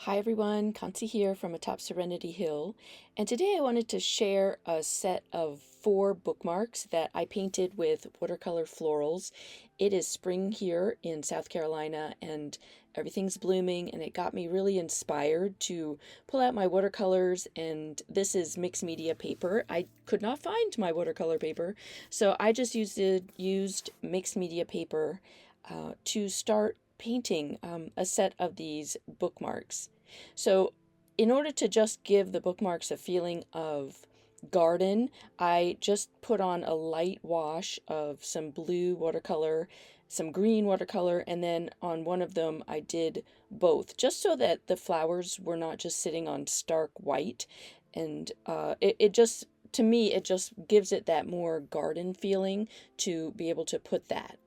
Hi everyone, Kansi here from atop Serenity Hill, and today I wanted to share a set of 4 bookmarks that I painted with watercolor florals. It is spring here in South Carolina and everything's blooming, and it got me really inspired to pull out my watercolors, and this is mixed media paper. I could not find my watercolor paper, so I just used mixed media paper to start painting a set of these bookmarks. So in order to just give the bookmarks a feeling of garden, I just put on a light wash of some blue watercolor, some green watercolor, and then on one of them I did both, just so that the flowers were not just sitting on stark white. And it just, to me, it just gives it that more garden feeling to be able to put that.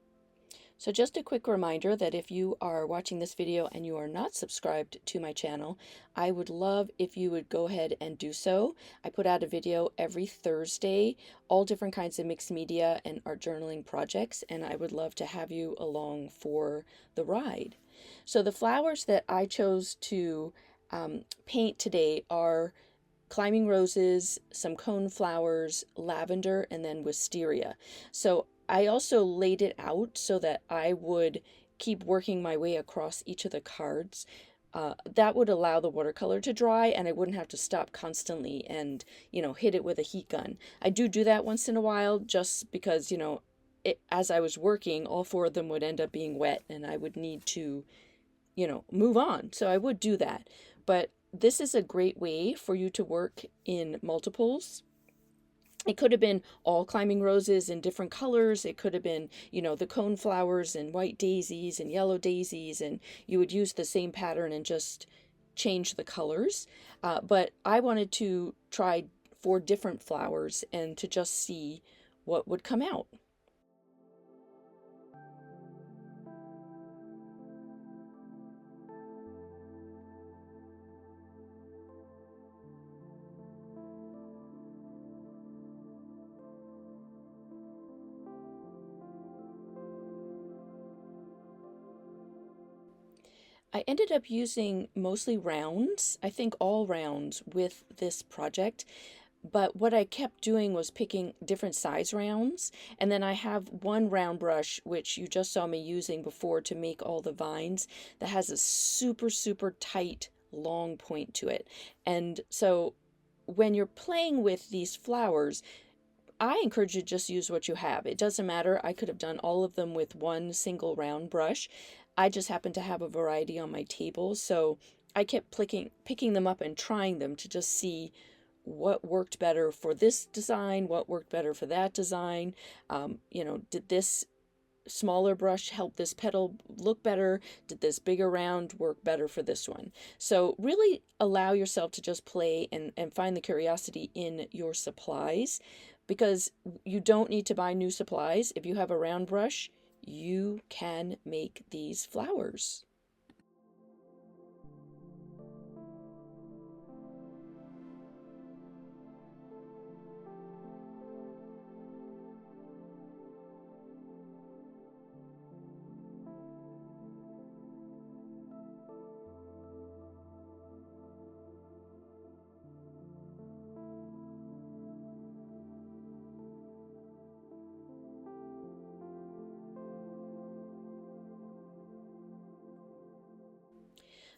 So just a quick reminder that if you are watching this video and you are not subscribed to my channel, I would love if you would go ahead and do so. I put out a video every Thursday, all different kinds of mixed media and art journaling projects, and I would love to have you along for the ride. So the flowers that I chose to paint today are climbing roses, some cone flowers, lavender, and then wisteria. So I also laid it out so that I would keep working my way across each of the cards. That would allow the watercolor to dry and I wouldn't have to stop constantly and, hit it with a heat gun. I do that once in a while just because, as I was working, all 4 of them would end up being wet and I would need to, move on. So I would do that. But this is a great way for you to work in multiples. It could have been all climbing roses in different colors. It could have been, the cone flowers and white daisies and yellow daisies, and you would use the same pattern and just change the colors. But I wanted to try 4 different flowers and to just see what would come out. I ended up using mostly rounds, I think all rounds with this project, but what I kept doing was picking different size rounds, and then I have one round brush, which you just saw me using before to make all the vines, that has a super, super tight long point to it. And so when you're playing with these flowers, I encourage you to just use what you have. It doesn't matter. I could have done all of them with one single round brush. I just happen to have a variety on my table, so I kept picking them up and trying them to just see what worked better for this design, what worked better for that design. Did this smaller brush help this petal look better? Did this bigger round work better for this one? So really allow yourself to just play and find the curiosity in your supplies, because you don't need to buy new supplies. If you have a round brush, you can make these flowers.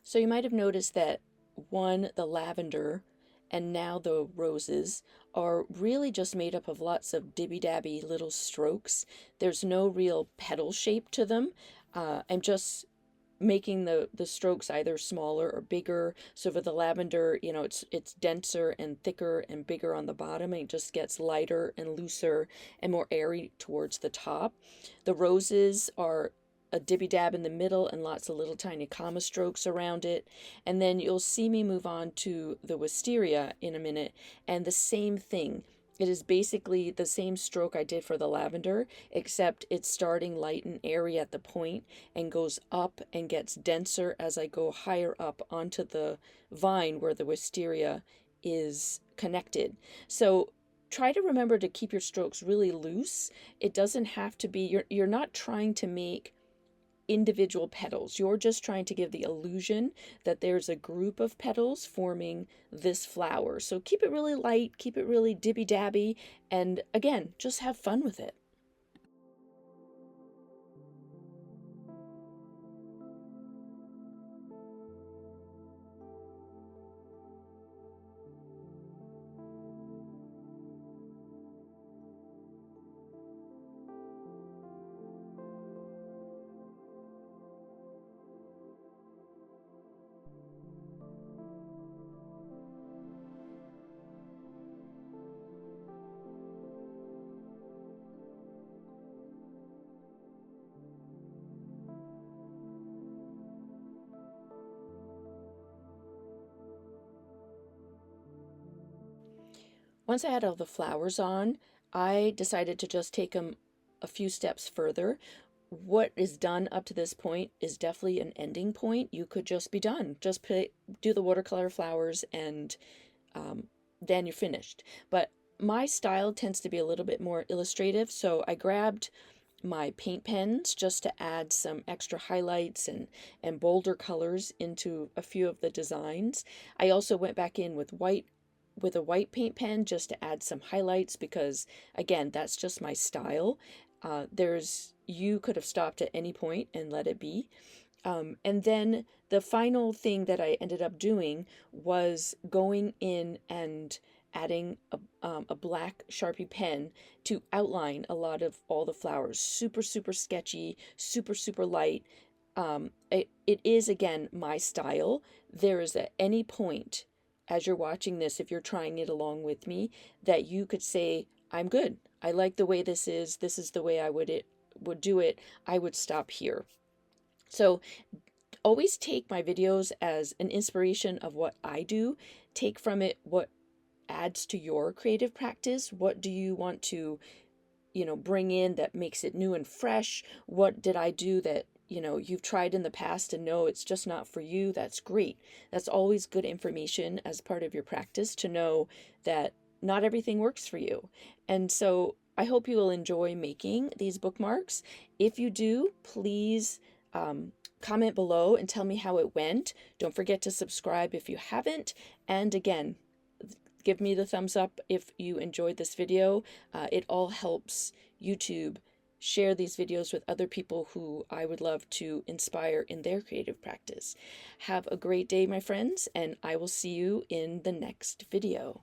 So you might have noticed that the lavender, and now the roses are really just made up of lots of dibby-dabby little strokes. There's no real petal shape to them. I'm just making the strokes either smaller or bigger. So for the lavender, it's denser and thicker and bigger on the bottom, and it just gets lighter and looser and more airy towards the top. The roses are a dibby dab in the middle and lots of little tiny comma strokes around it. And then you'll see me move on to the wisteria in a minute, and the same thing. It is basically the same stroke I did for the lavender, except it's starting light and airy at the point and goes up and gets denser as I go higher up onto the vine where the wisteria is connected. So try to remember to keep your strokes really loose. It doesn't have to be, you're not trying to make individual petals. You're just trying to give the illusion that there's a group of petals forming this flower. So keep it really light, keep it really dibby-dabby, and again, just have fun with it. Once I had all the flowers on, I decided to just take them a few steps further. What is done up to this point is definitely an ending point. You could just be done. Just do the watercolor flowers and then you're finished. But my style tends to be a little bit more illustrative, so I grabbed my paint pens just to add some extra highlights and bolder colors into a few of the designs. I also went back in with a white paint pen just to add some highlights because again, that's just my style. You could have stopped at any point and let it be. And then the final thing that I ended up doing was going in and adding a black Sharpie pen to outline a lot of all the flowers. Super, super sketchy, super, super light. It is, again, my style. There is at any point as you're watching this, if you're trying it along with me, that you could say, I'm good. I like the way this is. This is the way I would do it. I would stop here. So always take my videos as an inspiration of what I do. Take from it what adds to your creative practice. What do you want to, bring in that makes it new and fresh? What did I do that, you've tried in the past and know it's just not for you? That's great. That's always good information as part of your practice to know that not everything works for you. And so I hope you will enjoy making these bookmarks. If you do, please comment below and tell me how it went. Don't forget to subscribe if you haven't. And again, give me the thumbs up if you enjoyed this video. It all helps YouTube share these videos with other people who I would love to inspire in their creative practice. Have a great day, my friends, and I will see you in the next video.